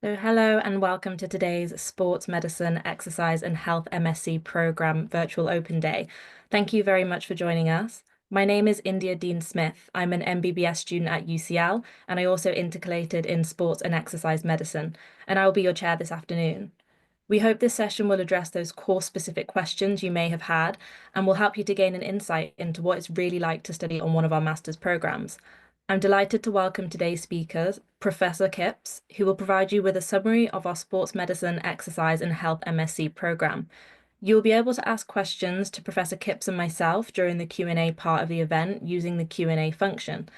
So, hello and welcome to today's Sports Medicine, Exercise and Health MSc program virtual open day. Thank you very much for joining us. My name is India Dean Smith. I'm an MBBS student at UCL, and I also intercalated in sports and exercise medicine, and I will be your chair this afternoon. We hope this session will address those course-specific questions you may have had and will help you to gain an insight into what it's really like to study on one of our master's programs. I'm delighted to welcome today's speakers, Professor Kipps, who will provide you with a summary of our Sports Medicine, Exercise and Health MSc program. You'll be able to ask questions to Professor Kipps and myself during the Q&A part of the event using the Q&A function.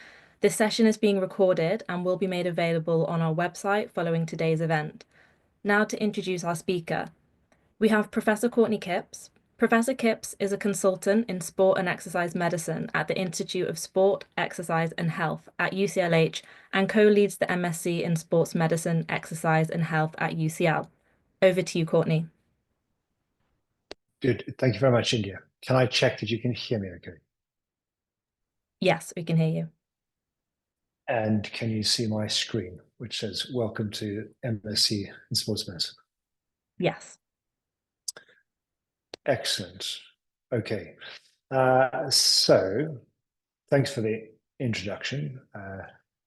This session is being recorded and will be made available on our website following today's event. Now to introduce our speaker. We have Professor Courtney Kipps. Professor Kipps is a consultant in sport and exercise medicine at the Institute of Sport, Exercise and Health at UCLH and co-leads the MSc in Sports Medicine, Exercise and Health at UCL. Over to you, Courtney. Good. Thank you very much, India. Can I check that you can hear me okay? Yes, we can hear you. And can you see my screen, which says, welcome to MSc in Sports Medicine? Yes. Excellent. Okay. So thanks for the introduction.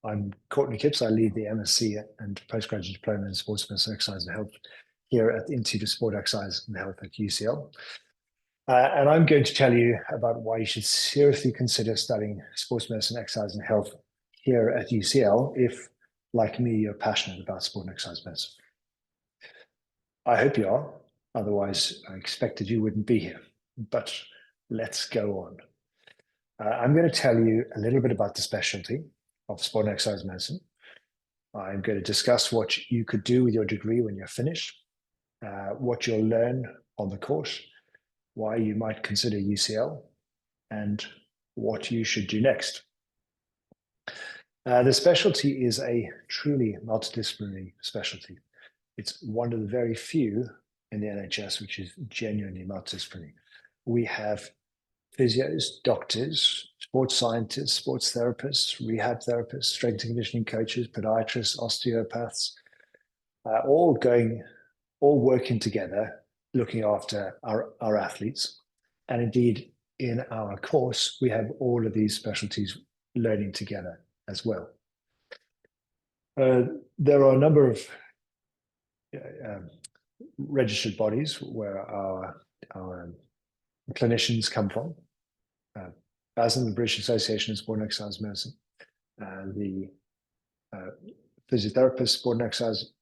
I'm Courtney Kipps. I lead the MSc and Postgraduate Diploma in Sports Medicine, Exercise and Health here at the Institute of Sport, Exercise and Health at UCL. And I'm going to tell you about why you should seriously consider studying sports medicine, exercise, and health here at UCL if, like me, you're passionate about sport and exercise medicine. I hope you are. Otherwise, I expected you wouldn't be here. But let's go on. I'm going to tell you a little bit about the specialty of sport and exercise medicine. I'm going to discuss what you could do with your degree when you're finished, what you'll learn on the course, why you might consider UCL, and what you should do next. The specialty is a truly multidisciplinary specialty. It's one of the very few in the NHS which is genuinely multidisciplinary. We have physios, doctors, sports scientists, sports therapists, rehab therapists, strength and conditioning coaches, podiatrists, osteopaths, all working together, looking after our athletes. And indeed, in our course, we have all of these specialties learning together as well. There are a number of registered bodies where our clinicians come from. BASM, the British Association of Sport and Exercise Medicine, the Physiotherapist Sport and Exercise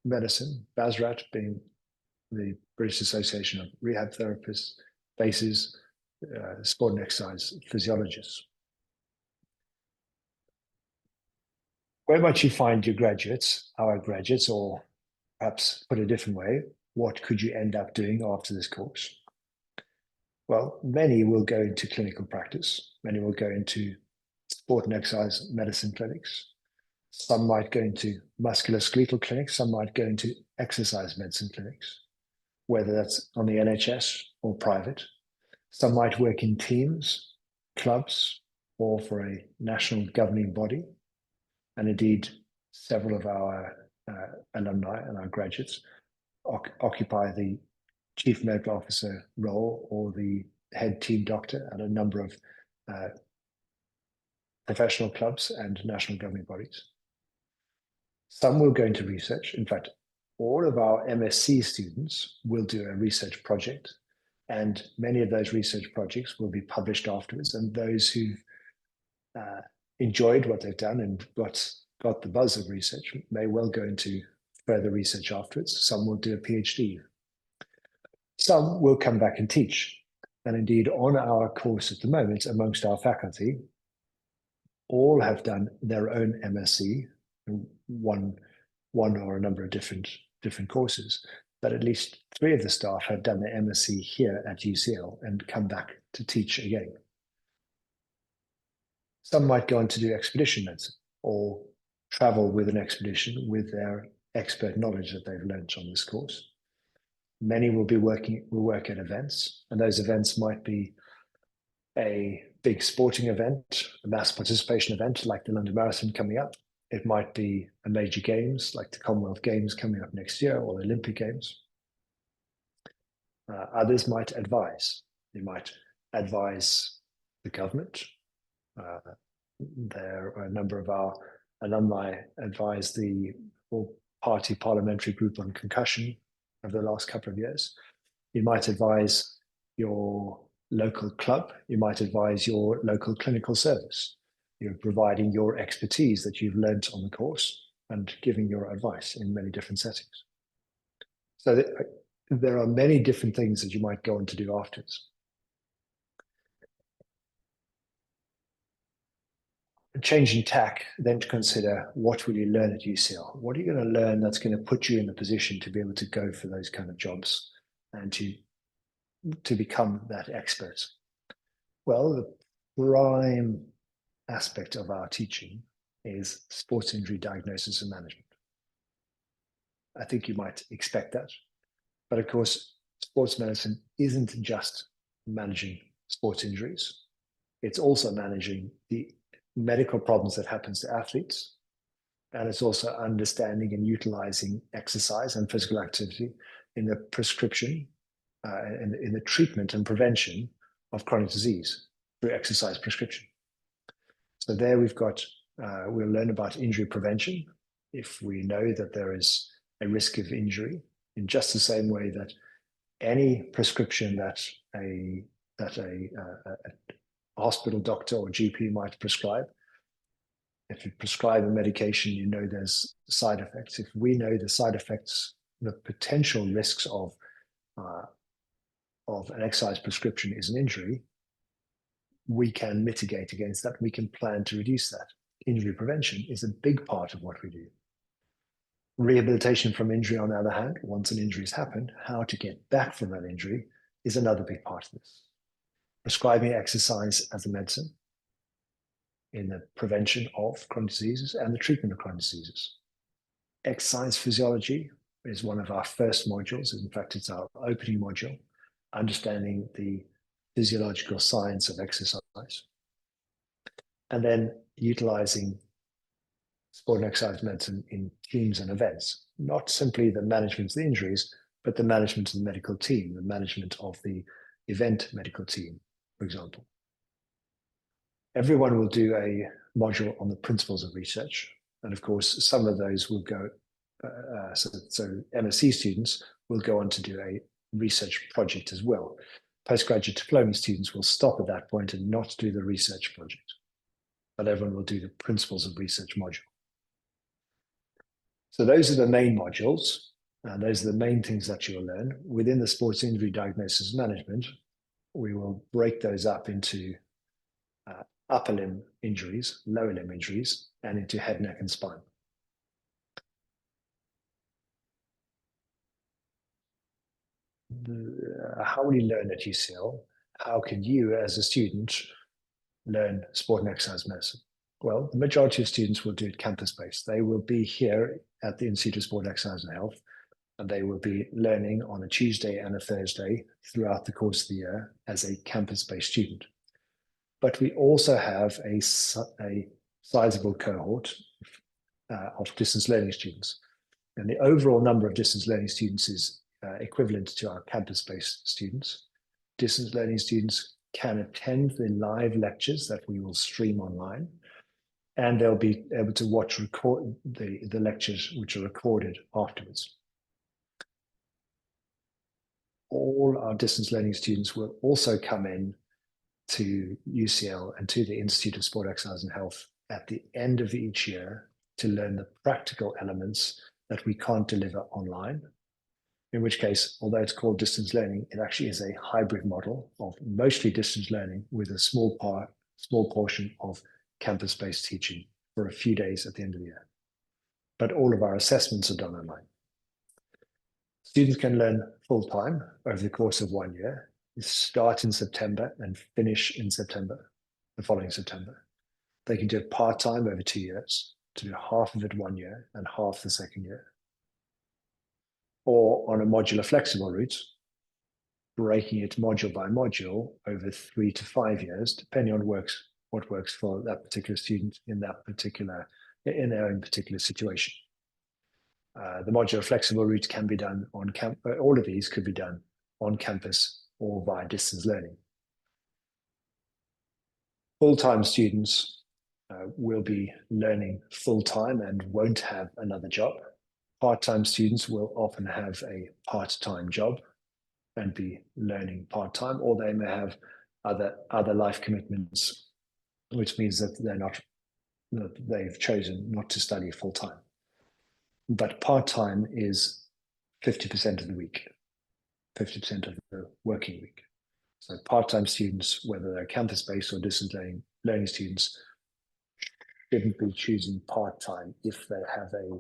Medicine, BASRAT being the British Association of Rehab Therapists, BASES, Sport and Exercise Physiologists. Where might you find your graduates, our graduates, or perhaps put a different way, what could you end up doing after this course? Well, many will go into clinical practice. Many will go into sport and exercise medicine clinics. Some might go into musculoskeletal clinics. Some might go into exercise medicine clinics, whether that's on the NHS or private. Some might work in teams, clubs, or for a national governing body. And indeed, several of our alumni and our graduates occupy the chief medical officer role or the head team doctor at a number of professional clubs and national governing bodies. Some will go into research. In fact, all of our MSc students will do a research project, and many of those research projects will be published afterwards. And those who've enjoyed what they've done and got the buzz of research may well go into further research afterwards. Some will do a PhD. Some will come back and teach. And indeed, on our course at the moment, amongst our faculty, all have done their own MSc, one or a number of different courses. But at least 3 of the staff have done their MSc here at UCL and come back to teach again. Some might go on to do expedition medicine or travel with an expedition with their expert knowledge that they've learned on this course. Many will work at events, and those events might be a big sporting event, a mass participation event like the London Marathon coming up, It might be a major games like the Commonwealth Games coming up next year or the Olympic Games. Others might advise. They might advise the government. Uh, there are a number of our alumni advised the all-party parliamentary group on concussion over the last couple of years. You might advise your local club. You might advise your local clinical service. You're providing your expertise that you've learned on the course and giving your advice in many different settings. So there are many different things that you might go on to do afterwards. Changing tack, then to consider what will you learn at UCL? What are you going to learn that's going to put you in the position to be able to go for those kind of jobs and to become that expert? Well, the prime aspect of our teaching is sports injury diagnosis and management. I think you might expect that. But of course, sports medicine isn't just managing sports injuries. It's also managing the medical problems that happens to athletes. And it's also understanding and utilizing exercise and physical activity in the prescription, in the treatment and prevention of chronic disease through exercise prescription. So there we'll learn about injury prevention if we know that there is a risk of injury, in just the same way that any prescription that a hospital doctor or GP might prescribe. If you prescribe a medication, you know there's side effects. If we know the side effects, the potential risks of an exercise prescription is an injury, we can mitigate against that. We can plan to reduce that. Injury prevention is a big part of what we do. Rehabilitation from injury, on the other hand, once an injury has happened, how to get back from that injury is another big part of this. Prescribing exercise as a medicine in the prevention of chronic diseases and the treatment of chronic diseases. Exercise physiology is one of our first modules. In fact, it's our opening module, understanding the physiological science of exercise. And then utilizing sport and exercise medicine in teams and events, not simply the management of the injuries, but the management of the medical team, the management of the event medical team, for example. Everyone will do a module on the principles of research. And of course, some of those will go, so MSc students will go on to do a research project as well. Postgraduate diploma students will stop at that point and not do the research project, but everyone will do the principles of research module. So those are the main modules, and those are the main things that you'll learn. Within the sports injury diagnosis management, we will break those up into upper limb injuries, lower limb injuries, and into head, neck, and spine. How will you learn at UCL? How can you, as a student, learn sport and exercise medicine? Well, the majority of students will do it campus-based. They will be here at the Institute of Sport, Exercise and Health, and they will be learning on a Tuesday and a Thursday throughout the course of the year as a campus-based student. But we also have a sizable cohort of distance learning students. And the overall number of distance learning students is equivalent to our campus-based students. Distance learning students can attend the live lectures that we will stream online, and they'll be able to watch the lectures which are recorded afterwards. All our distance learning students will also come in to UCL and to the Institute of Sport, Exercise and Health at the end of each year to learn the practical elements that we can't deliver online. In which case, although it's called distance learning, it actually is a hybrid model of mostly distance learning with a small portion of campus-based teaching for a few days at the end of the year. But all of our assessments are done online. Students can learn full-time over the course of 1 year, start in September and finish in September, the following September. They can do it part-time over 2 years, to do half of it 1 year and half the second year. Or on a modular flexible route, breaking it module by module over 3 to 5 years, depending on what works for that particular student in that particular in their own particular situation. The modular flexible route can be done on campus. All of these could be done on campus or via distance learning. Full-time students will be learning full-time and won't have another job. Part-time students will often have a part-time job and be learning part-time, or they may have other life commitments, which means that they've chosen not to study full-time. But part-time is 50% of the week, 50% of the working week. So part-time students, whether they're campus-based or distance learning students, shouldn't be choosing part-time if they have a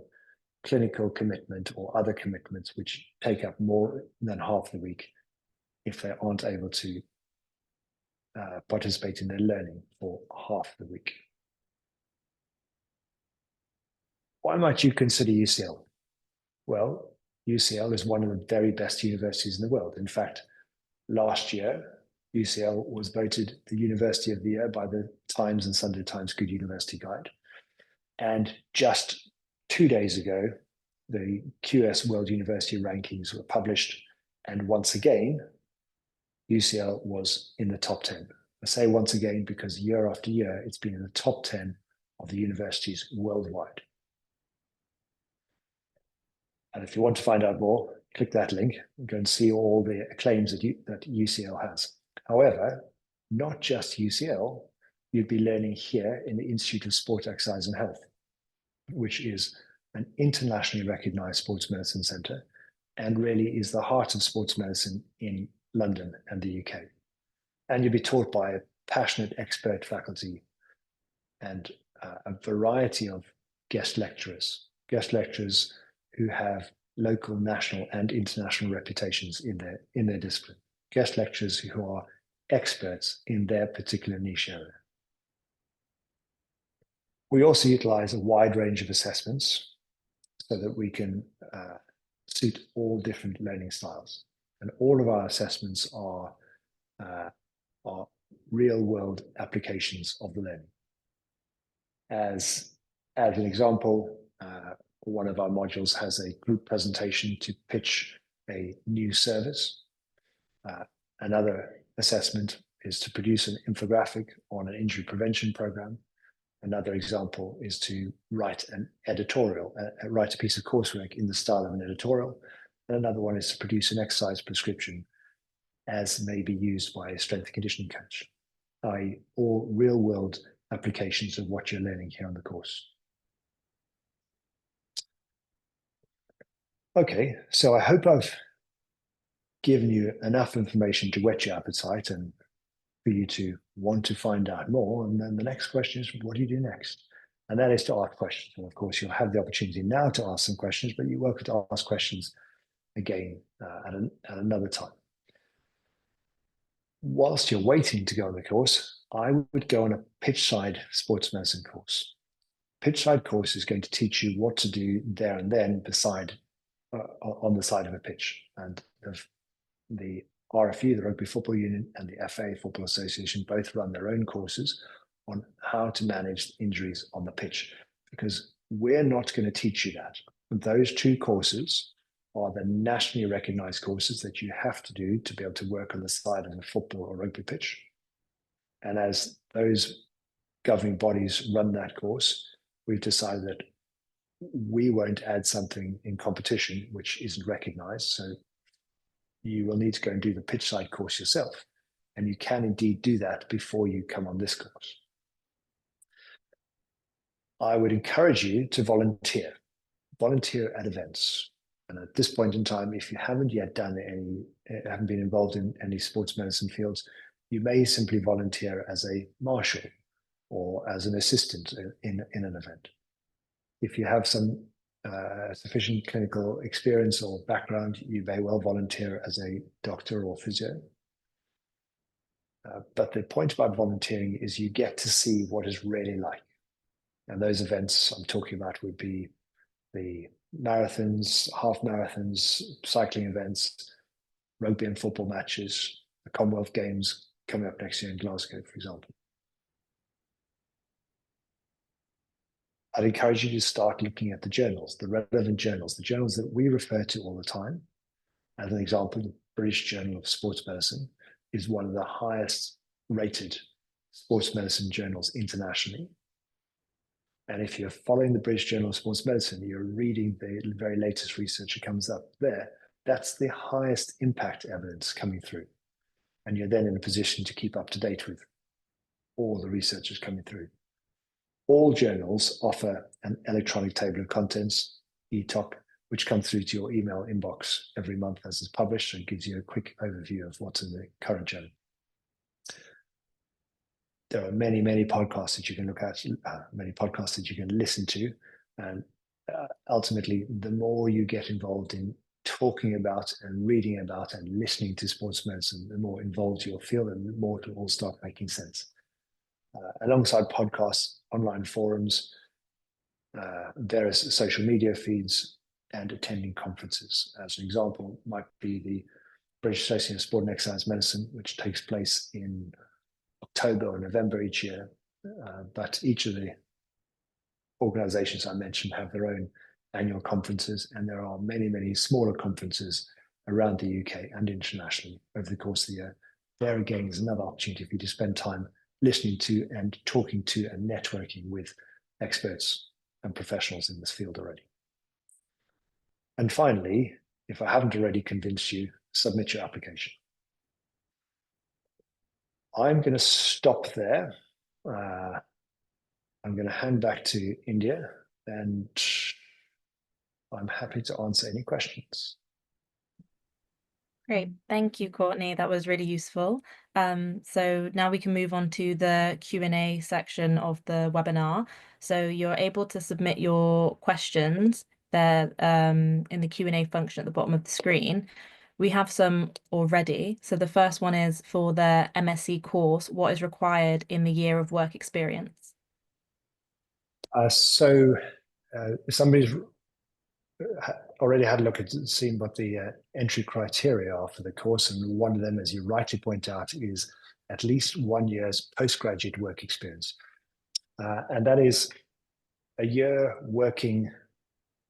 clinical commitment or other commitments which take up more than half the week if they aren't able to participate in their learning for half the week. Why might you consider UCL? Well, UCL is one of the very best universities in the world. In fact, last year, UCL was voted the University of the Year by the Times and Sunday Times Good University Guide. And just 2 days ago, the QS World University Rankings were published. And once again, UCL was in the top 10. I say once again because year after year, it's been in the top 10 of the universities worldwide. And if you want to find out more, click that link and go and see all the acclaims that UCL has. However, not just UCL, you'd be learning here in the Institute of Sport, Exercise and Health, which is an internationally recognized sports medicine center and really is the heart of sports medicine in London and the UK. And you'll be taught by a passionate expert faculty and a variety of guest lecturers who have local, national, and international reputations in their discipline. Guest lecturers who are experts in their particular niche area. We also utilize a wide range of assessments so that we can suit all different learning styles. And all of our assessments are real-world applications of the learning. As an example, one of our modules has a group presentation to pitch a new service. Another assessment is to produce an infographic on an injury prevention program. Another example is to write an editorial, write a piece of coursework in the style of an editorial. And another one is to produce an exercise prescription as may be used by a strength and conditioning coach, i.e. all real-world applications of what you're learning here on the course. Okay, so I hope I've given you enough information to whet your appetite and for you to want to find out more. And then the next question is, what do you do next? And that is to ask questions. And of course, you'll have the opportunity now to ask some questions, but you're welcome to ask questions again at another time. Whilst you're waiting to go on the course, I would go on a pitchside sports medicine course. Pitchside course is going to teach you what to do there and then on the side of a pitch. And the RFU, the Rugby Football Union, and the FA Football Association both run their own courses on how to manage injuries on the pitch, because we're not going to teach you that. Those two courses are the nationally recognized courses that you have to do to be able to work on the side of a football or rugby pitch. And as those governing bodies run that course, we've decided that we won't add something in competition which isn't recognized. So you will need to go and do the pitchside course yourself. And you can indeed do that before you come on this course. I would encourage you to volunteer at events. And at this point in time, if you haven't yet haven't been involved in any sports medicine fields, you may simply volunteer as a marshal or as an assistant in an event. If you have some sufficient clinical experience or background, you may well volunteer as a doctor or physio. But the point about volunteering is you get to see what it's really like. And those events I'm talking about would be the marathons, half marathons, cycling events, rugby and football matches, the Commonwealth Games coming up next year in Glasgow, for example. I'd encourage you to start looking at the journals, the relevant journals, the journals that we refer to all the time. As an example, the British Journal of Sports Medicine is one of the highest rated sports medicine journals internationally. And if you're following the British Journal of Sports Medicine, you're reading the very latest research that comes up there, that's the highest impact evidence coming through. And you're then in a position to keep up to date with all the research that's coming through. All journals offer an electronic table of contents, ETOC, which comes through to your email inbox every month as it's published and gives you a quick overview of what's in the current journal. There are many, many podcasts that you can look at, many podcasts that you can listen to. And ultimately, the more you get involved in talking about and reading about and listening to sports medicine, the more involved you'll feel and the more it will all start making sense. Alongside podcasts, online forums, various social media feeds, and attending conferences. As an example, might be the British Association of Sport and Exercise Medicine, which takes place in October or November each year. But each of the organizations I mentioned have their own annual conferences, and there are many, many smaller conferences around the UK and internationally over the course of the year. There again is another opportunity for you to spend time listening to and talking to and networking with experts and professionals in this field already. And finally, if I haven't already convinced you, submit your application. I'm going to stop there. I'm going to hand back to India, and I'm happy to answer any questions. Great. Thank you, Courtney. That was really useful. So now we can move on to the Q&A section of the webinar. So you're able to submit your questions there in the Q&A function at the bottom of the screen. We have some already. So the first one is for the MSc course, what is required in the year of work experience? So somebody's already had a look at seeing what the entry criteria are for the course, and one of them, as you rightly point out, is at least 1 year's postgraduate work experience. And that is a year working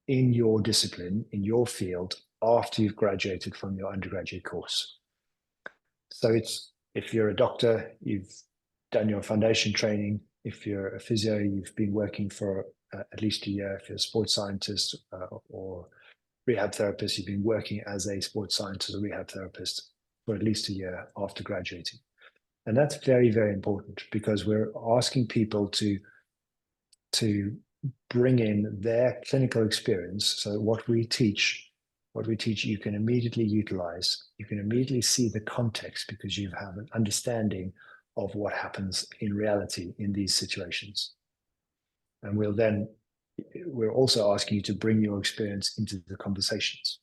in your discipline, in your field, after you've graduated from your undergraduate course. So it's, if you're a doctor, you've done your foundation training. If you're a physio, you've been working for at least a year. If you're a sports scientist or rehab therapist, you've been working as a sports scientist or rehab therapist for at least a year after graduating. And that's very, very important because we're asking people to bring in their clinical experience. So what we teach, you can immediately utilize. You can immediately see the context because you have an understanding of what happens in reality in these situations. And we're also asking you to bring your experience into the conversations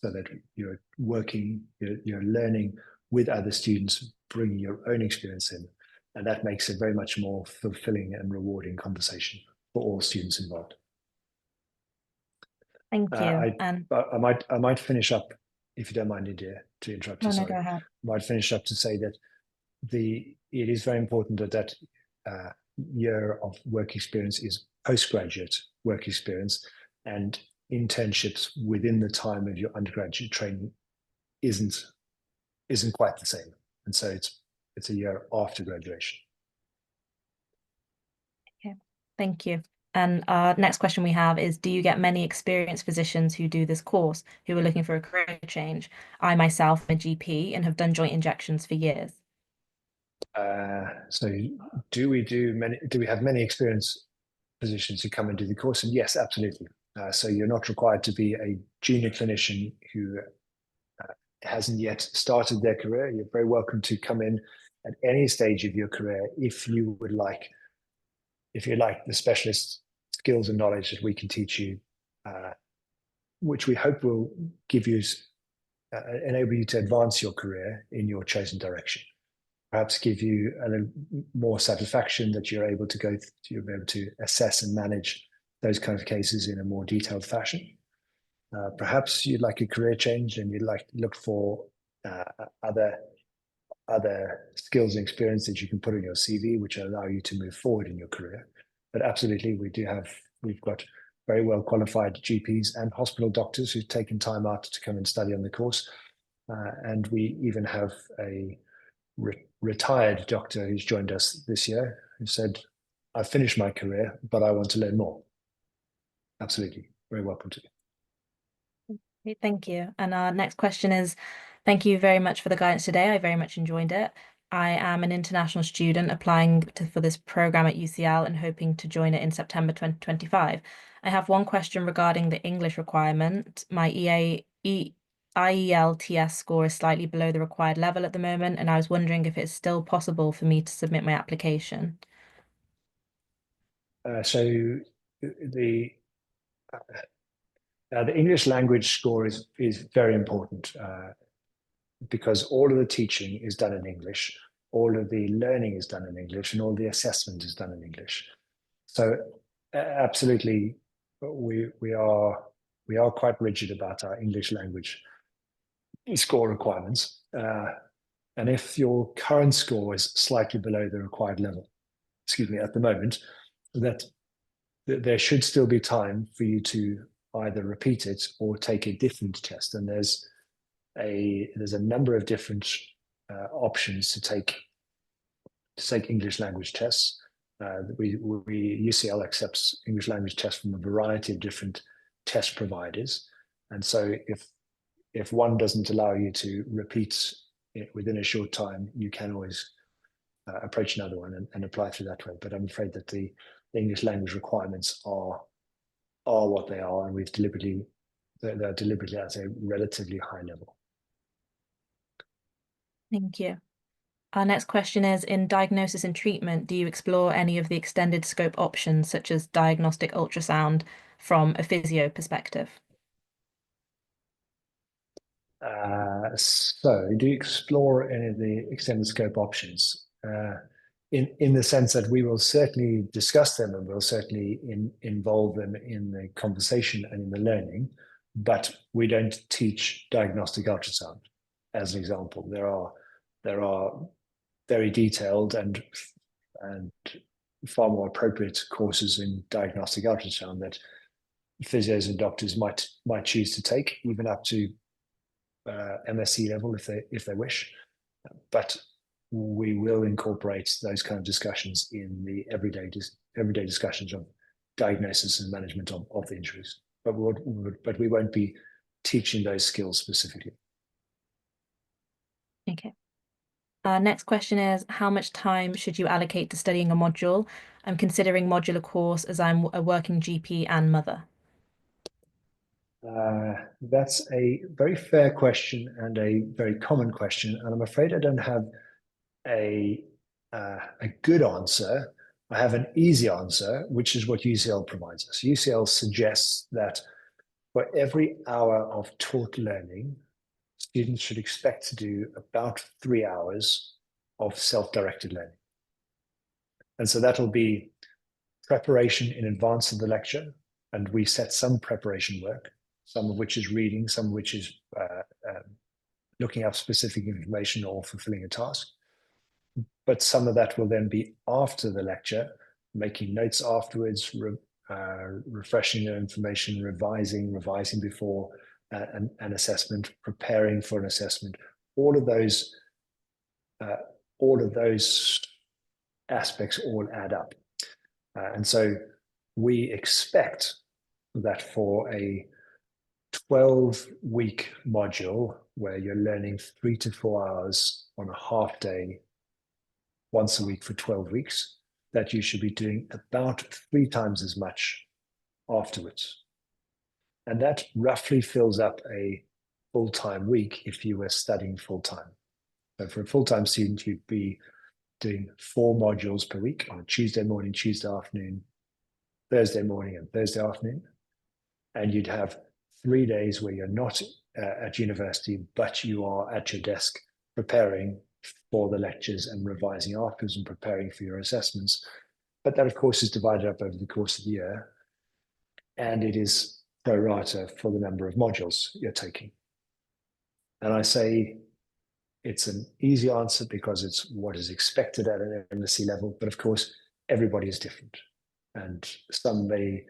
so that you're working, you're learning with other students, bringing your own experience in. And that makes it very much more fulfilling and rewarding conversation for all students involved. Thank you. I might finish up, if you don't mind, India, to interrupt you. No, Sorry, go ahead. I might finish up to say that it is very important that year of work experience is postgraduate work experience, and internships within the time of your undergraduate training isn't quite the same, and so it's a year after graduation. Okay, thank you. And our next question we have is, do you get many experienced physicians who do this course who are looking for a career change? I myself am a GP and have done joint injections for years. So do we have many experienced physicians who come and do the course? And yes, absolutely. So you're not required to be a junior clinician who hasn't yet started their career. You're very welcome to come in at any stage of your career if you like the specialist skills and knowledge that we can teach you, which we hope will give you enable you to advance your career in your chosen direction. Perhaps give you a little more satisfaction that you're able to assess and manage those kind of cases in a more detailed fashion. Perhaps you'd like a career change and you'd like to look for other skills and experience that you can put in your CV, which allow you to move forward in your career. But absolutely, we do have we've got very well qualified GPs and hospital doctors who've taken time out to come and study on the course. And we even have a retired doctor who's joined us this year who said, I've finished my career, but I want to learn more. Absolutely. Very welcome to. Okay, thank you. And our next question is, thank you very much for the guidance today. I very much enjoyed it. I am an international student applying for this program at UCL and hoping to join it in September 2025. I have one question regarding the English requirement. My IELTS score is slightly below the required level at the moment, and I was wondering if it's still possible for me to submit my application. So the the English language score is very important because all of the teaching is done in English, all of the learning is done in English, and all the assessment is done in English. So absolutely, we are quite rigid about our English language score requirements. And if your current score is slightly below the required level, excuse me, at the moment, that there should still be time for you to either repeat it or take a different test. And there's a number of different options to take English language tests. UCL accepts English language tests from a variety of different test providers, and so if one doesn't allow you to repeat it within a short time, you can always approach another one and apply through that way. But I'm afraid that the English language requirements are what they are, and they're deliberately at a relatively high level. Thank you. Our next question is, in diagnosis and treatment, do you explore any of the extended scope options, such as diagnostic ultrasound, from a physio perspective? So do you explore any of the extended scope options? In the sense that we will certainly discuss them and we'll certainly involve them in the conversation and in the learning, but we don't teach diagnostic ultrasound, as an example. There are very detailed and far more appropriate courses in diagnostic ultrasound that physios and doctors might choose to take, even up to MSc level if they wish. But we will incorporate those kind of discussions in the everyday discussions of diagnosis and management of the injuries. But we won't be teaching those skills specifically. Okay. Next question is, how much time should you allocate to studying a module? I'm considering modular course as I'm a working GP and mother. That's a very fair question and a very common question, and I'm afraid I don't have a good answer. I have an easy answer, which is what UCL provides us. UCL suggests that for every hour of taught learning, students should expect to do about 3 hours of self-directed learning. And so that'll be preparation in advance of the lecture, and we set some preparation work, some of which is reading, some of which is looking up specific information or fulfilling a task. But some of that will then be after the lecture, making notes afterwards, refreshing their information, revising before an assessment, preparing for an assessment. All of those aspects all add up. And so we expect that for a 12-week module where you're learning 3 to 4 hours on a half day once a week for 12 weeks, that you should be doing about 3 times as much afterwards. And that roughly fills up a full-time week if you were studying full-time. So for a full-time student, you'd be doing 4 modules per week on a Tuesday morning, Tuesday afternoon, Thursday morning, and Thursday afternoon. And you'd have 3 days where you're not at university, but you are at your desk preparing for the lectures and revising afterwards and preparing for your assessments. But that, of course, is divided up over the course of the year, and it is pro rata for the number of modules you're taking. And I say it's an easy answer because it's what is expected at an MSc level, but of course, everybody is different. And some may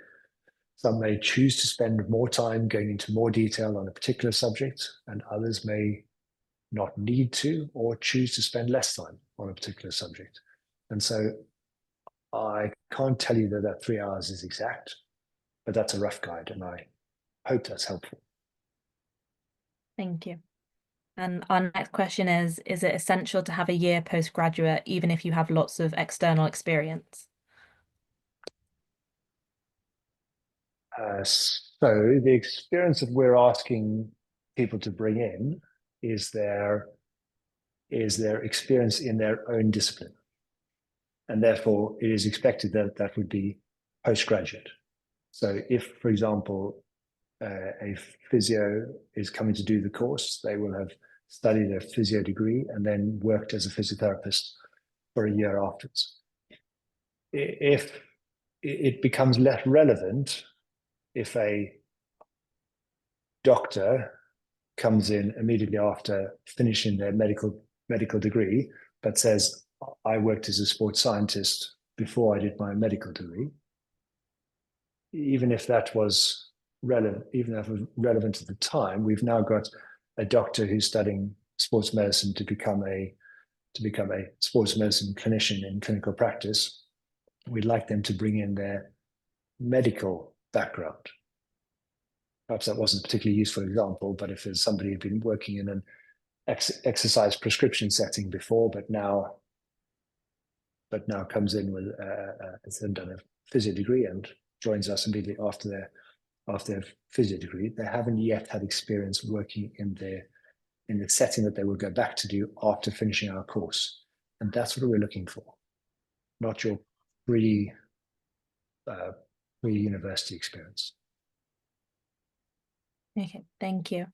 Some may choose to spend more time going into more detail on a particular subject, and others may not need to or choose to spend less time on a particular subject. And so I can't tell you that that 3 hours is exact, but that's a rough guide, and I hope that's helpful. Thank you. And our next question is it essential to have a year postgraduate, even if you have lots of external experience? So the experience that we're asking people to bring in is their experience in their own discipline. And therefore, it is expected that that would be postgraduate. So if, for example, a physio is coming to do the course, they will have studied a physio degree and then worked as a physiotherapist for a year afterwards. If it becomes less relevant if a doctor comes in immediately after finishing their medical degree, but says, I worked as a sports scientist before I did my medical degree, even if that was relevant, even if it was relevant at the time, we've now got a doctor who's studying sports medicine to become a sports medicine clinician in clinical practice. We'd like them to bring in their medical background. Perhaps that wasn't a particularly useful example, but if there's somebody who'd been working in an exercise prescription setting before, but now comes in with has done a physio degree and joins us immediately after their physio degree, they haven't yet had experience working in the setting that they will go back to do after finishing our course, and that's what we're looking for, not your pre university experience. Okay, thank you.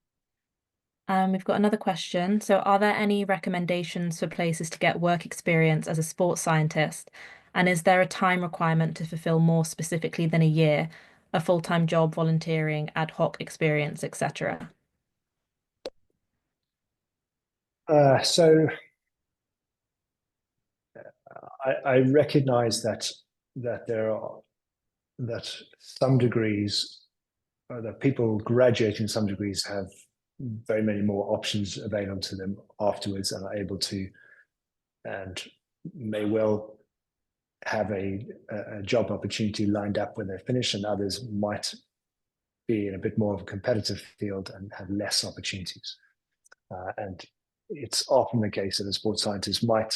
We've got another question. So, are there any recommendations for places to get work experience as a sports scientist? And is there a time requirement to fulfill more specifically than a year, a full-time job, volunteering, ad hoc experience, etc.? So I recognize that there are that some degrees that people graduating some degrees have very many more options available to them afterwards and are able to and may well have a job opportunity lined up when they're finished, and others might be in a bit more of a competitive field and have less opportunities. And it's often the case that a sports scientist might,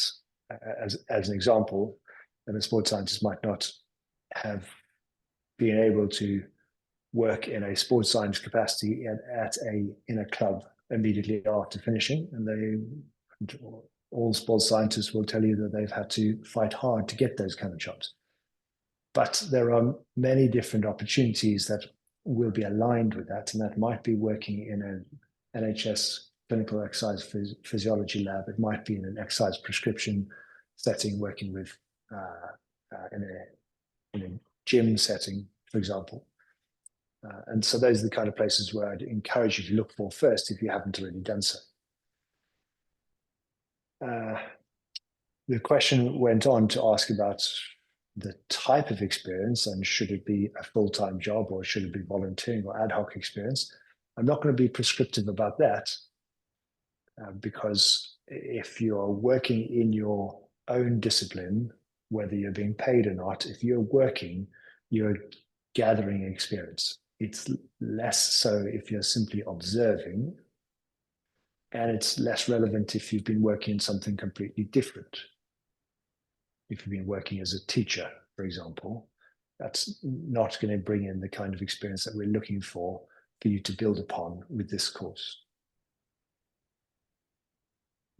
as an example, that a sports scientist might not have been able to work in a sports science capacity in a club immediately after finishing, and all sports scientists will tell you that they've had to fight hard to get those kind of jobs. But there are many different opportunities that will be aligned with that, and that might be working in an NHS clinical exercise physiology lab. It might be in an exercise prescription setting, working with in a gym setting, for example. And so those are the kind of places where I'd encourage you to look for first if you haven't already done so. The question went on to ask about the type of experience and should it be a full-time job or should it be volunteering or ad hoc experience. I'm not going to be prescriptive about that because if you're working in your own discipline, whether you're being paid or not, if you're working, you're gathering experience. It's less so if you're simply observing, and it's less relevant if you've been working in something completely different. If you've been working as a teacher, for example, that's not going to bring in the kind of experience that we're looking for you to build upon with this course.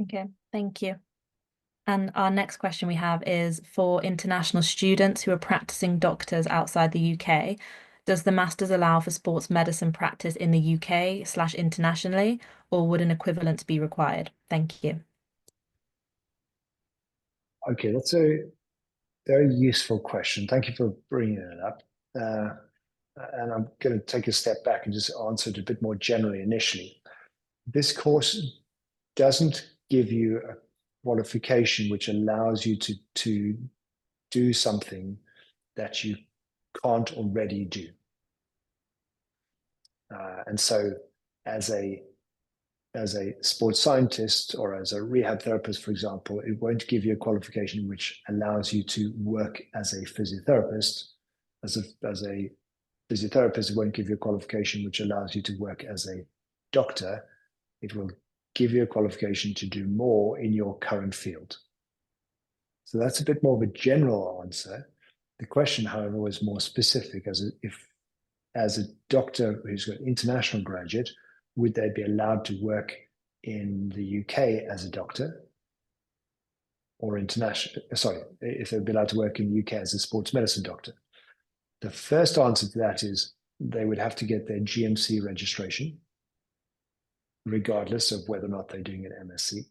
Okay, thank you. And our next question we have is for international students who are practicing doctors outside the UK. Does the Masters allow for sports medicine practice in the UK/internationally, or would an equivalent be required? Thank you. Okay, that's a very useful question. Thank you for bringing it up. And I'm going to take a step back and just answer it a bit more generally initially. This course doesn't give you a qualification which allows you to do something that you can't already do. And so as a sports scientist or as a rehab therapist, for example, it won't give you a qualification which allows you to work as a physiotherapist. As a physiotherapist, it won't give you a qualification which allows you to work as a doctor. It will give you a qualification to do more in your current field. So that's a bit more of a general answer. The question, however, was more specific as a doctor who's an international graduate, would they be allowed to work in the UK as a doctor or international? Sorry, if they'd be allowed to work in the UK as a sports medicine doctor. The first answer to that is they would have to get their GMC registration, regardless of whether or not they're doing an MSc. So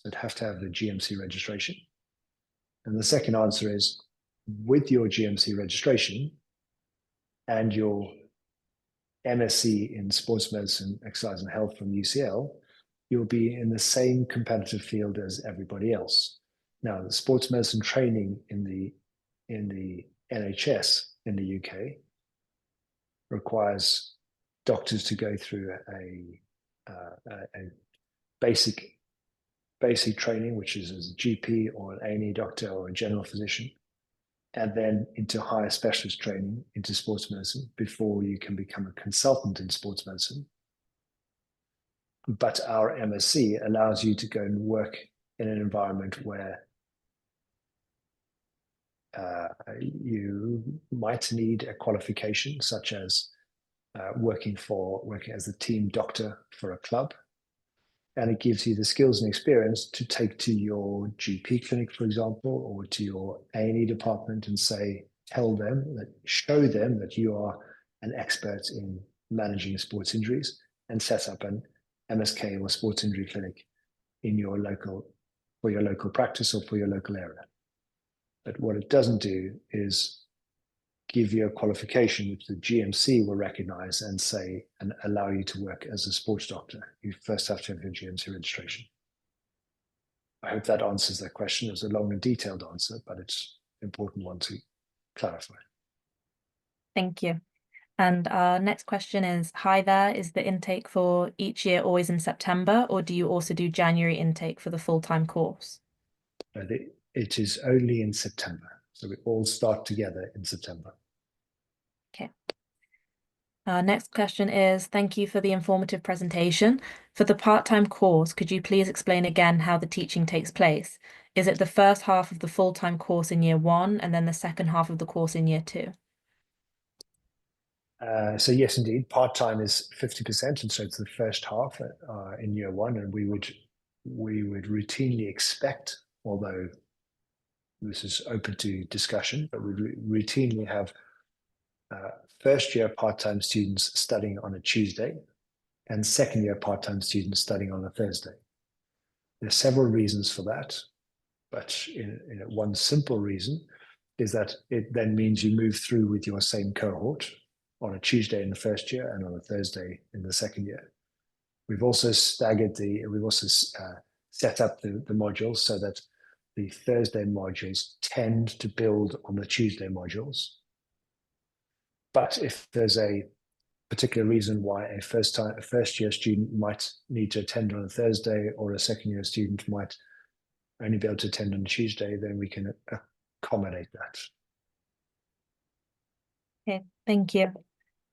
they'd have to have the GMC registration. And the second answer is with your GMC registration and your MSc in sports medicine, exercise and health from UCL, you'll be in the same competitive field as everybody else. Now, the sports medicine training in the NHS in the UK requires doctors to go through a basic training, which is as a GP or an A&E doctor or a general physician, and then into higher specialist training into sports medicine before you can become a consultant in sports medicine. But our MSc allows you to go and work in an environment where you might need a qualification, such as working as a team doctor for a club. And it gives you the skills and experience to take to your GP clinic, for example, or to your A&E department and show them that you are an expert in managing sports injuries and set up an MSK or sports injury clinic for your local practice or for your local area. But what it doesn't do is give you a qualification which the GMC will recognize and say and allow you to work as a sports doctor. You first have to have your GMC registration. I hope that answers that question. It's a long and detailed answer, but it's an important one to clarify. Thank you. And our next question is, hi there, is the intake for each year always in September, or do you also do January intake for the full-time course? It is only in September. So we all start together in September. Okay. Our next question is, thank you for the informative presentation. For the part-time course, could you please explain again how the teaching takes place? Is it the first half of the full-time course in year 1 and then the second half of the course in year 2? So yes, indeed, part-time is 50%, and so it's the first half in year 1, and we would routinely expect, although this is open to discussion, but we routinely have first year part-time students studying on a Tuesday and second year part-time students studying on a Thursday. There's several reasons for that, but one simple reason is that it then means you move through with your same cohort on a Tuesday in the first year and on a Thursday in the second year. We've also set up the modules so that the Thursday modules tend to build on the Tuesday modules. But if there's a particular reason why a first year student might need to attend on a Thursday or a second year student might only be able to attend on Tuesday, then we can accommodate that. Okay, thank you.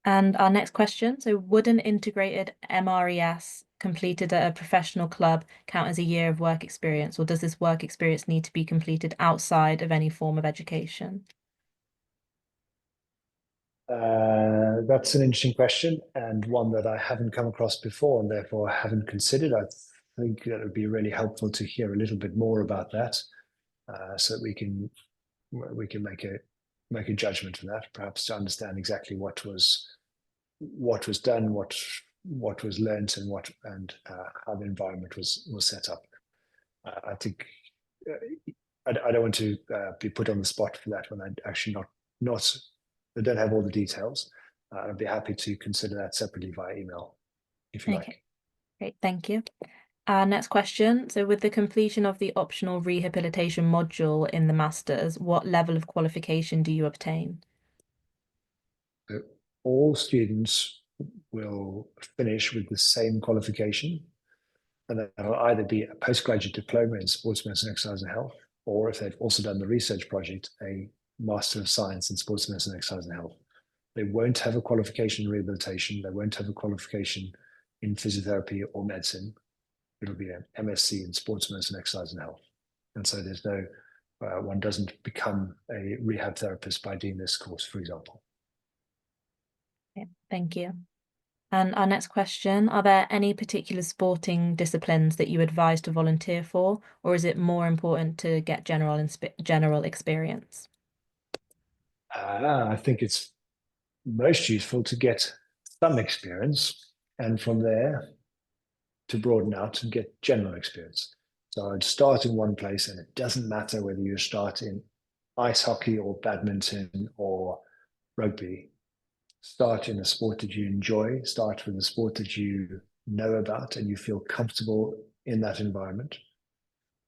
And our next question, so would an integrated MRES completed at a professional club count as a year of work experience, or does this work experience need to be completed outside of any form of education? That's an interesting question and one that I haven't come across before and therefore haven't considered. I think that it would be really helpful to hear a little bit more about that, so that we can make a judgment on that, perhaps to understand exactly what was done, what was learnt, and how the environment was set up. I think I don't want to be put on the spot for that when I actually I don't have all the details. I'd be happy to consider that separately via email, if you like. Great, thank you. Our next question. So with the completion of the optional rehabilitation module in the Masters, what level of qualification do you obtain? So all students will finish with the same qualification, and that'll either be a postgraduate diploma in sports medicine, exercise, and health, or if they've also done the research project, a Master of Science in sports medicine, exercise, and health. They won't have a qualification in rehabilitation. They won't have a qualification in physiotherapy or medicine. It'll be an MSc in sports medicine, exercise, and health. And so there's no, one doesn't become a rehab therapist by doing this course, for example. Okay, thank you. And our next question, are there any particular sporting disciplines that you advise to volunteer for, or is it more important to get general experience? I think it's most useful to get some experience and from there to broaden out and get general experience. So I'd start in one place, and it doesn't matter whether you start in ice hockey or badminton or rugby. Start in a sport that you enjoy, start with a sport that you know about and you feel comfortable in that environment,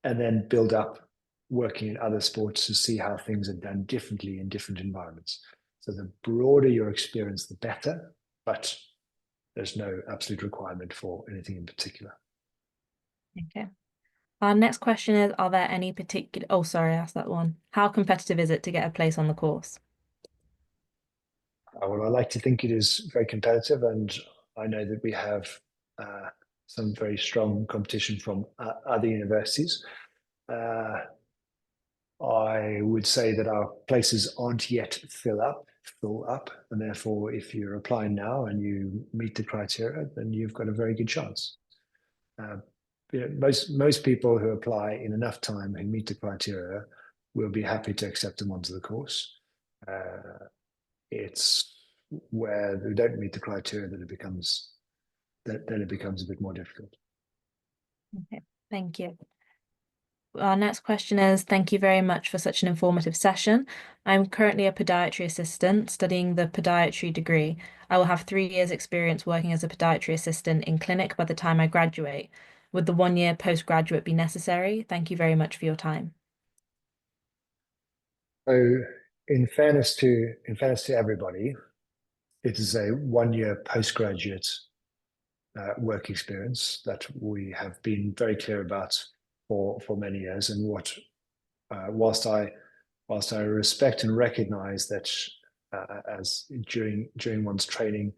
and then build up working in other sports to see how things are done differently in different environments. So the broader your experience, the better, but there's no absolute requirement for anything in particular. Okay. Our next question is, are there any particular, oh, sorry, I asked that one. How competitive is it to get a place on the course? Well, I like to think it is very competitive, and I know that we have some very strong competition from other universities. I would say that our places aren't yet full up, and therefore, if you're applying now and you meet the criteria, then you've got a very good chance. Uh, most people who apply in enough time who meet the criteria will be happy to accept them onto the course. It's where they don't meet the criteria that it becomes a bit more difficult. Okay, thank you. Our next question is, thank you very much for such an informative session. I'm currently a podiatry assistant studying the podiatry degree. I will have 3 years experience working as a podiatry assistant in clinic by the time I graduate. Would the 1 year postgraduate be necessary? Thank you very much for your time. So, in fairness to everybody, it is a 1 year postgraduate work experience that we have been very clear about for many years. And whilst I respect and recognise that as during one's training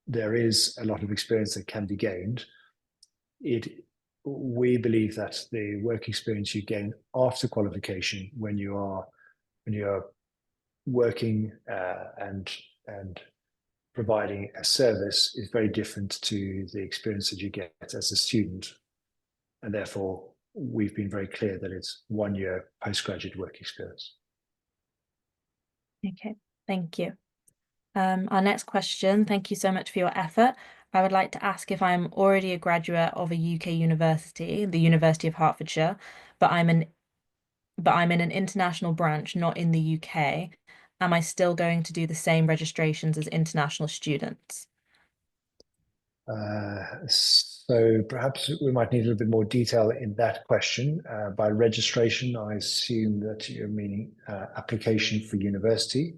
there is a lot of experience that can be gained, it we believe that the work experience you gain after qualification when you are working and providing a service is very different to the experience that you get as a student. And therefore, we've been very clear that it's 1 year postgraduate work experience. Okay, thank you. Our next question, thank you so much for your effort. I would like to ask if I'm already a graduate of a UK university, the University of Hertfordshire, but I'm in an international branch, not in the UK. Am I still going to do the same registrations as international students? So perhaps we might need a little bit more detail in that question. By registration, I assume that you're meaning application for university.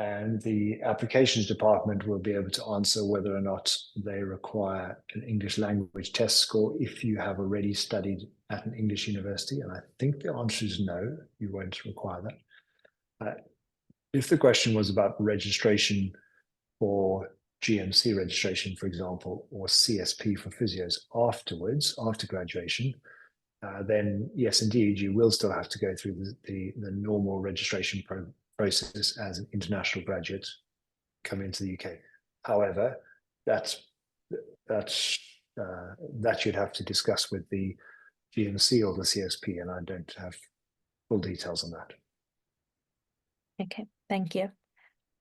And the applications department will be able to answer whether or not they require an English language test score if you have already studied at an English university. And I think the answer is no, you won't require that. If the question was about registration for GMC registration, for example, or CSP for physios afterwards, after graduation, then yes, indeed, you will still have to go through the normal registration process as an international graduate coming into the UK. However, that you'd have to discuss with the GMC or the CSP, and I don't have full details on that. Okay, thank you.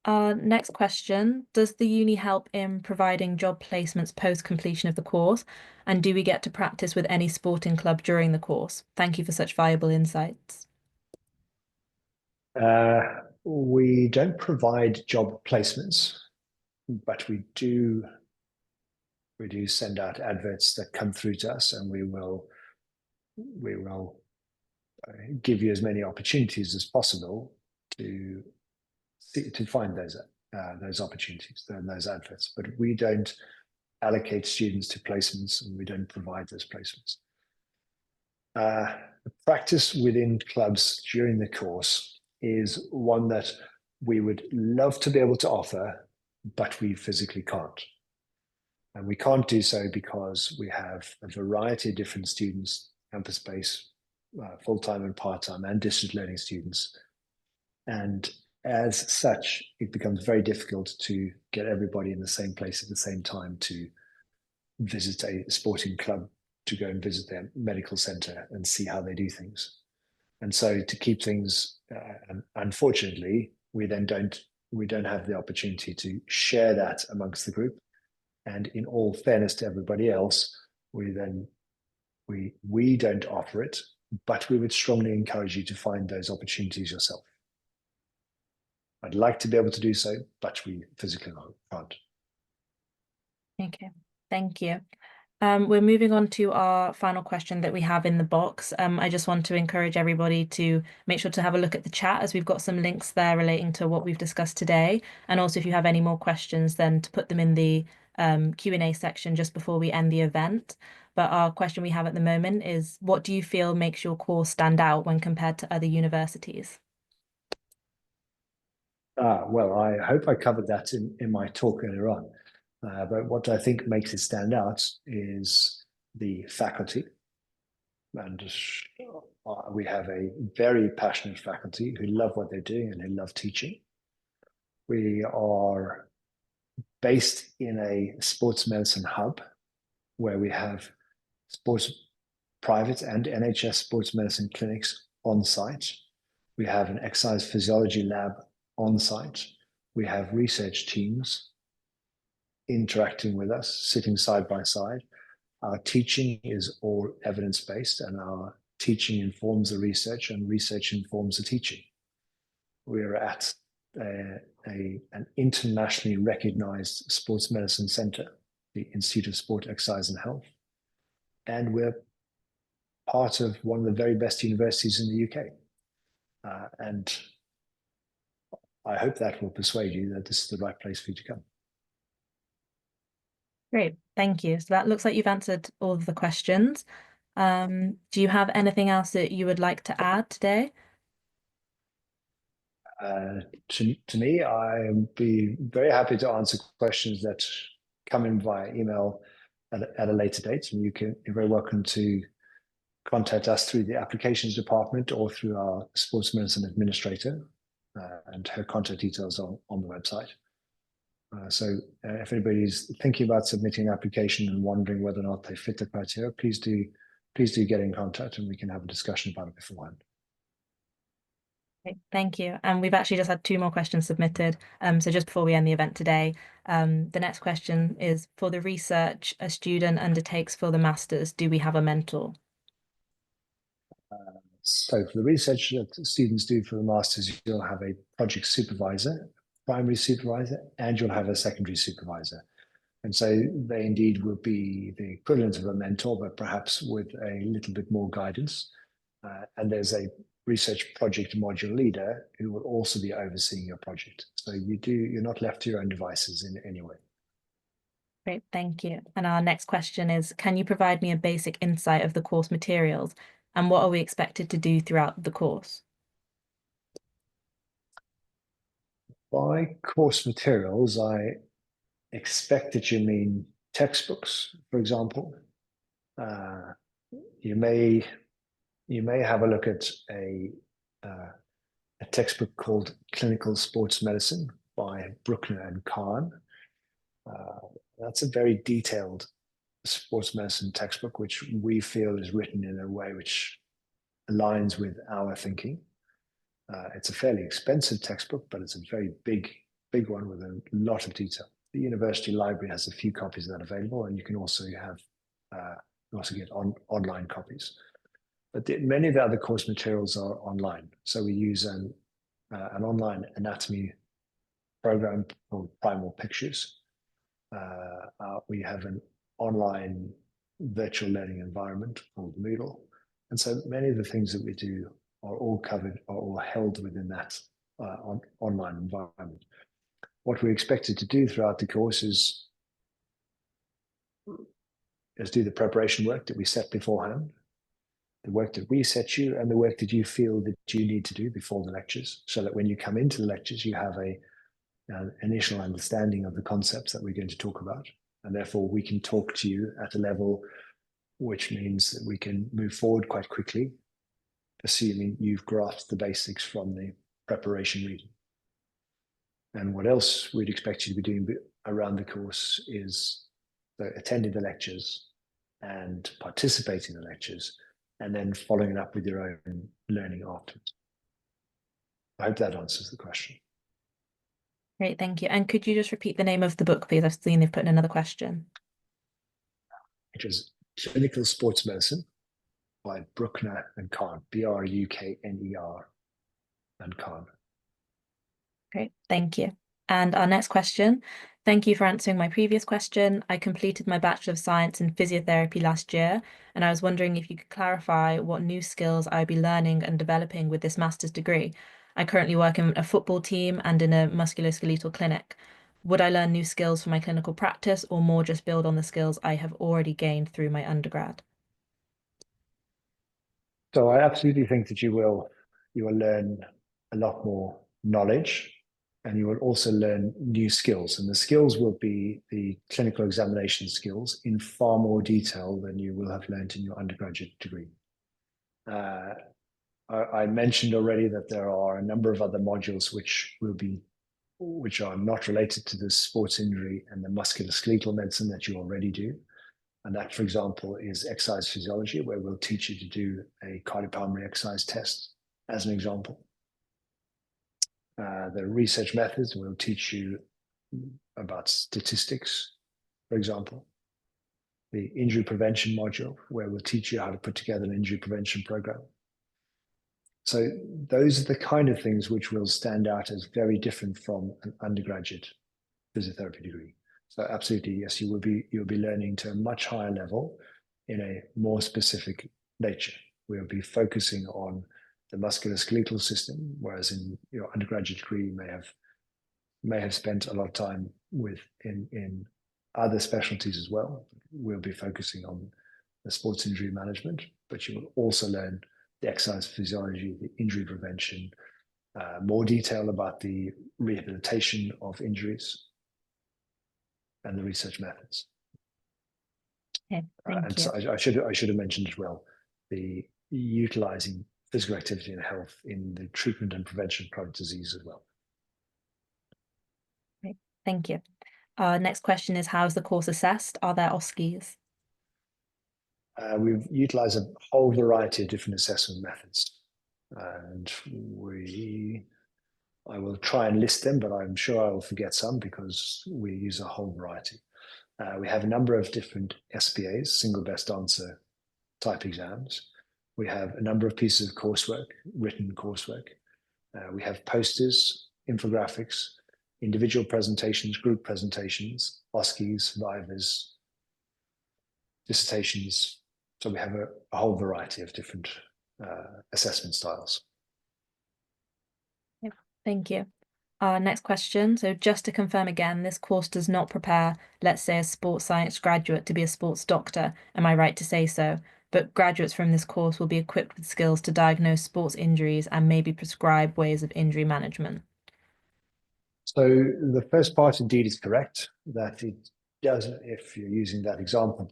Next question, does the uni help in providing job placements post completion of the course? And do we get to practice with any sporting club during the course? Thank you for such valuable insights. We don't provide job placements, but we do send out adverts that come through to us, and we will give you as many opportunities as possible to find those those opportunities and those adverts, but we don't allocate students to placements and we don't provide those placements. The practice within clubs during the course is one that we would love to be able to offer, but we physically can't. And we can't do so because we have a variety of different students, campus-based, full-time and part-time, and distance learning students. And as such, it becomes very difficult to get everybody in the same place at the same time to visit a sporting club, to go and visit their medical center and see how they do things. And so to keep things, unfortunately, we don't have the opportunity to share that amongst the group. And in all fairness to everybody else, we don't offer it, but we would strongly encourage you to find those opportunities yourself. I'd like to be able to do so, but we physically can't. Okay, thank you. We're moving on to our final question that we have in the box. I just want to encourage everybody to make sure to have a look at the chat, as we've got some links there relating to what we've discussed today. And also, if you have any more questions, then to put them in the Q&A section just before we end the event. But our question we have at the moment is, what do you feel makes your course stand out when compared to other universities? Well, I hope I covered that in my talk earlier on. But what I think makes it stand out is the faculty. And we have a very passionate faculty who love what they're doing and who love teaching. We are based in a sports medicine hub where we have sports private and NHS sports medicine clinics on site. We have an exercise physiology lab on site. We have research teams interacting with us, sitting side by side. Our teaching is all evidence-based, and our teaching informs the research, and research informs the teaching. We're at an internationally recognized sports medicine center, the Institute of Sport, Exercise and Health, and we're part of one of the very best universities in the UK. And I hope that will persuade you that this is the right place for you to come. Great, thank you. So that looks like you've answered all of the questions. Do you have anything else that you would like to add today? To me, I'd be very happy to answer questions that come in via email at a later date. And you're very welcome to contact us through the applications department or through our sports medicine administrator, and her contact details are on the website. So if anybody's thinking about submitting an application and wondering whether or not they fit the criteria, please do get in contact and we can have a discussion about it beforehand. Okay, thank you. And we've actually just had two more questions submitted. So just before we end the event today, the next question is, for the research a student undertakes for the masters, do we have a mentor? So for the research that students do for the masters, you'll have a project supervisor, primary supervisor, and you'll have a secondary supervisor. And so they indeed will be the equivalent of a mentor, but perhaps with a little bit more guidance. And there's a research project module leader who will also be overseeing your project. So you're not left to your own devices in any way. Great, thank you. And our next question is, can you provide me a basic insight of the course materials and what are we expected to do throughout the course? By course materials, I expect that you mean textbooks, for example. You may have a look at a textbook called Clinical Sports Medicine by Bruckner and Kahn. That's a very detailed sports medicine textbook, which we feel is written in a way which aligns with our thinking. It's a fairly expensive textbook, but it's a very big one with a lot of detail. The university library has a few copies of that available, and you can also get online copies. But many of the other course materials are online. So we use an online anatomy program called Primal Pictures. We have an online virtual learning environment called Moodle. And so many of the things that we do are all held within that online environment. what we're expected to do throughout the course is do the preparation work that we set beforehand, the work that resets you, and the work that you feel that you need to do before the lectures, so that when you come into the lectures, you have an initial understanding of the concepts that we're going to talk about. And therefore, we can talk to you at a level which means that we can move forward quite quickly, assuming you've grasped the basics from the preparation reading. And what else we'd expect you to be doing around the course is attending the lectures and participating in the lectures, and then following it up with your own learning afterwards. I hope that answers the question. Great, thank you. And could you just repeat the name of the book, please? I've seen they've put in another question. It was Clinical Sports Medicine by Bruckner and Kahn, Brukner and Kahn. Great, thank you. And our next question. Thank you for answering my previous question. I completed my Bachelor of Science in Physiotherapy last year, and I was wondering if you could clarify what new skills I'd be learning and developing with this master's degree. I currently work in a football team and in a musculoskeletal clinic. Would I learn new skills for my clinical practice or more just build on the skills I have already gained through my undergrad? So I absolutely think that you will learn a lot more knowledge, and you will also learn new skills. And the skills will be the clinical examination skills in far more detail than you will have learned in your undergraduate degree. I mentioned already that there are a number of other modules which are not related to the sports injury and the musculoskeletal medicine that you already do. And that, for example, is exercise physiology, where we'll teach you to do a cardiopulmonary exercise test, as an example. The research methods will teach you about statistics, for example. The injury prevention module, where we'll teach you how to put together an injury prevention program. So those are the kind of things which will stand out as very different from an undergraduate physiotherapy degree. So absolutely, yes, you'll be learning to a much higher level in a more specific nature. We'll be focusing on the musculoskeletal system, whereas in your undergraduate degree, you may have spent a lot of time in other specialties as well. We'll be focusing on the sports injury management, but you will also learn the exercise physiology, the injury prevention, more detail about the rehabilitation of injuries, and the research methods. Okay, thank you. So I should have mentioned as well the utilizing physical activity and health in the treatment and prevention of chronic disease as well. Great, thank you. Next question is, how is the course assessed? Are there OSCEs? We've utilized a whole variety of different assessment methods, and I will try and list them, but I'm sure I will forget some because we use a whole variety. We have a number of different SBAs, single best answer type exams. We have a number of pieces of coursework, written coursework. We have posters, infographics, individual presentations, group presentations, OSCEs, vivas, dissertations. So we have a whole variety of different assessment styles. Yeah, thank you. Next question. So just to confirm again, this course does not prepare, let's say, a sports science graduate to be a sports doctor. Am I right to say so? But graduates from this course will be equipped with skills to diagnose sports injuries and maybe prescribe ways of injury management. So the first part indeed is correct, that it doesn't, if you're using that example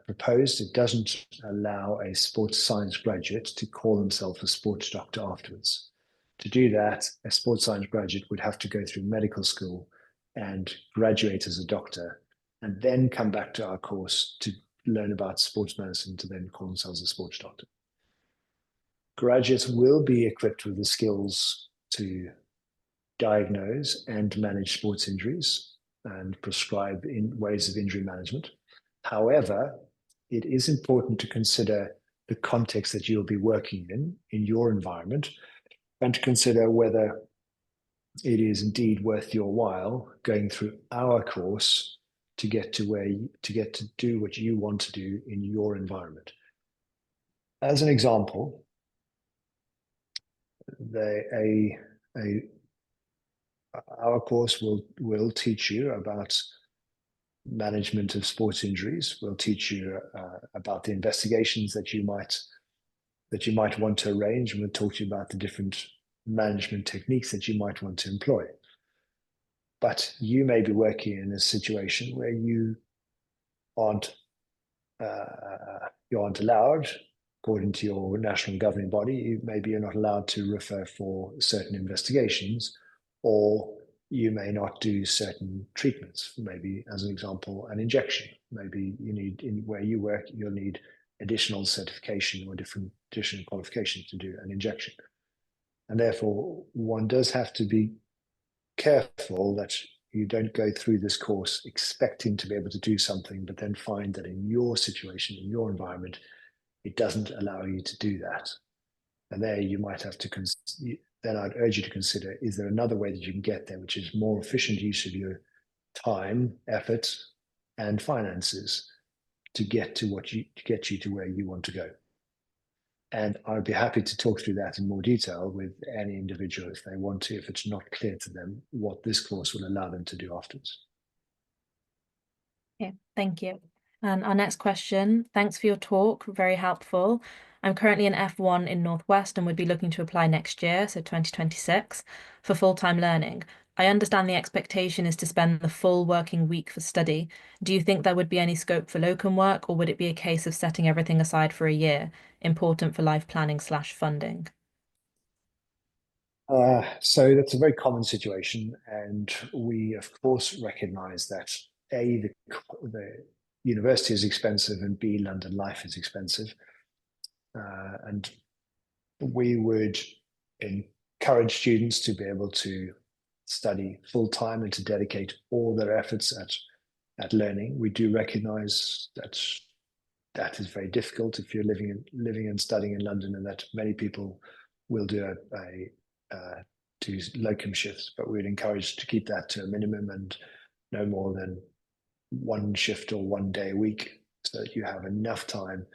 proposed, it doesn't allow a sports science graduate to call themselves a sports doctor afterwards. To do that, a sports science graduate would have to go through medical school and graduate as a doctor, and then come back to our course to learn about sports medicine to then call themselves a sports doctor. Graduates will be equipped with the skills to diagnose and manage sports injuries and prescribe in ways of injury management. However, it is important to consider the context that you'll be working in your environment, and to consider whether it is indeed worth your while going through our course to get to do what you want to do in your environment. As an example, our course will teach you about management of sports injuries. We'll teach you about the investigations that you might want to arrange, and we'll talk to you about the different management techniques that you might want to employ. But you may be working in a situation where aren't you aren't allowed, according to your national governing body, maybe you're not allowed to refer for certain investigations, or you may not do certain treatments. Maybe, as an example, an injection. Maybe you need, where you work, you'll need additional certification or different additional qualifications to do an injection. And therefore, one does have to be careful that you don't go through this course expecting to be able to do something, but then find that in your situation, in your environment, it doesn't allow you to do that. And there you might have to, then I'd urge you to consider, is there another way that you can get there, which is more efficient use of your time, effort, and finances to get to get you to where you want to go. And I'd be happy to talk through that in more detail with any individual if they want to, if it's not clear to them what this course will allow them to do afterwards. Okay, thank you. And our next question, thanks for your talk, very helpful. I'm currently in F1 in Northwest and would be looking to apply next year, so 2026, for full-time learning. I understand the expectation is to spend the full working week for study. Do you think there would be any scope for locum work, or would it be a case of setting everything aside for a year, important for life planning / funding? So that's a very common situation, and we of course recognise that the university is expensive, and B, London life is expensive, and we would encourage students to be able to study full time and to dedicate all their efforts at learning. We do recognise that is very difficult if you're living and studying in London, and that many people will do do locum shifts, but we'd encourage to keep that to a minimum and no more than one shift or 1 day a week, so that you have enough time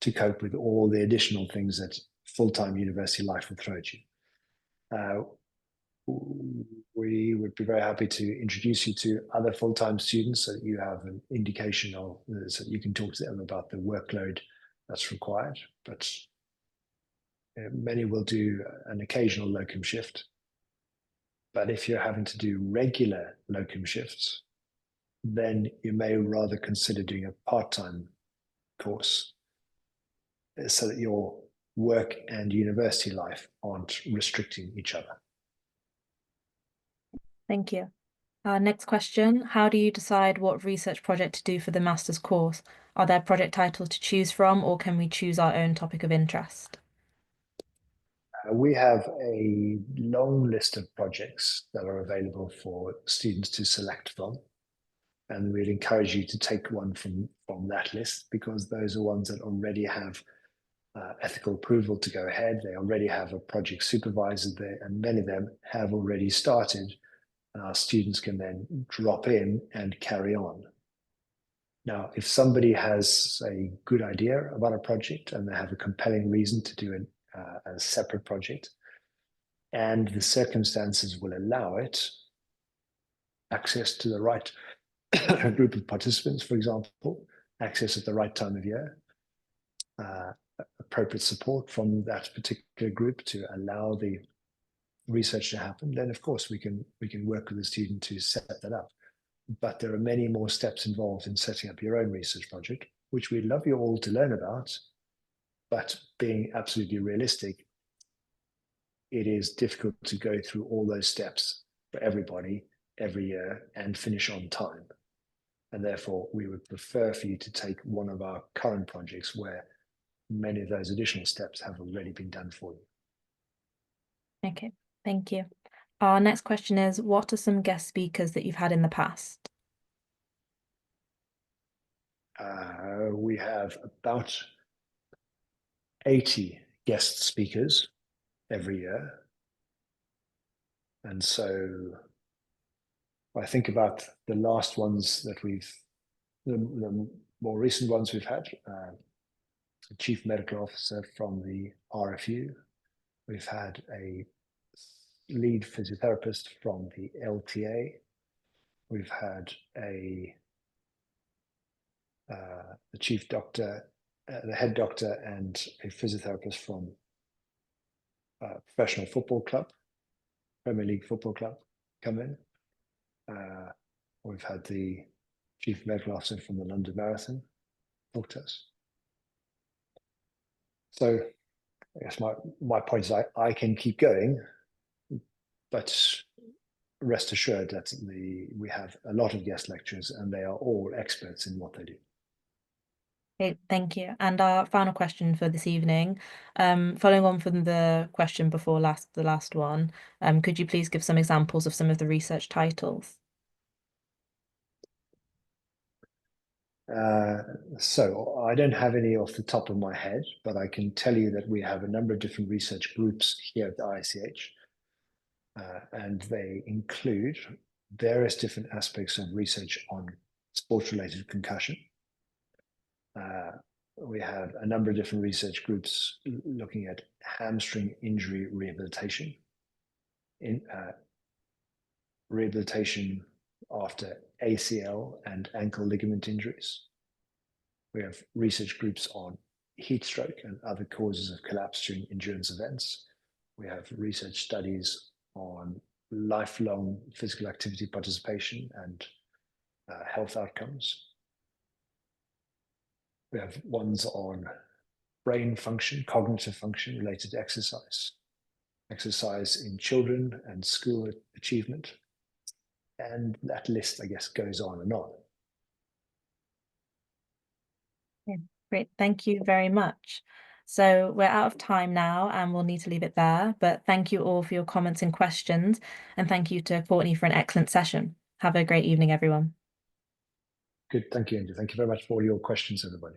to cope with all the additional things that full-time university life will throw at you. We would be very happy to introduce you to other full-time students so that you have an indication of, so that you can talk to them about the workload that's required. But many will do an occasional locum shift. But if you're having to do regular locum shifts, then you may rather consider doing a part-time course so that your work and university life aren't restricting each other. Thank you. Next question, how do you decide what research project to do for the master's course? Are there project titles to choose from, or can we choose our own topic of interest? We have a long list of projects that are available for students to select from, and we'd encourage you to take one from that list, because those are ones that already have ethical approval to go ahead. They already have a project supervisor there, and many of them have already started, and our students can then drop in and carry on. Now, if somebody has a good idea about a project and they have a compelling reason to do a separate project, and the circumstances will allow it, access to the right group of participants, for example, access at the right time of year, appropriate support from that particular group to allow the research to happen, then of course we can work with the student to set that up. But there are many more steps involved in setting up your own research project, which we'd love you all to learn about. But being absolutely realistic, it is difficult to go through all those steps for everybody every year and finish on time. And therefore, we would prefer for you to take one of our current projects where many of those additional steps have already been done for you. Okay, thank you. Our next question is, what are some guest speakers that you've had in the past? We have about 80 guest speakers every year. And so I think about the last ones that the more recent ones we've had, the chief medical officer from the RFU. We've had a lead physiotherapist from the LTA. We've had the chief doctor, the head doctor, and a physiotherapist from professional football club, Premier League football club, come in. We've had the chief medical officer from the London Marathon talk to us. So I guess my point is I can keep going, but rest assured that we have a lot of guest lecturers and they are all experts in what they do. Okay, thank you. And our final question for this evening, following on from the question before the last one, could you please give some examples of some of the research titles? So I don't have any off the top of my head, but I can tell you that we have a number of different research groups here at the ICH, and they include various different aspects of research on sports-related concussion. We have a number of different research groups looking at hamstring injury rehabilitation, rehabilitation after ACL and ankle ligament injuries. We have research groups on heat stroke and other causes of collapse during endurance events. We have research studies on lifelong physical activity participation and health outcomes. We have ones on brain function, cognitive function related to exercise, exercise in children and school achievement. And that list, I guess, goes on and on. Yeah, great. Thank you very much. So we're out of time now and we'll need to leave it there. But thank you all for your comments and questions. And thank you to Courtney for an excellent session. Have a great evening, everyone. Good. Thank you, Andrew. Thank you very much for all your questions, everybody.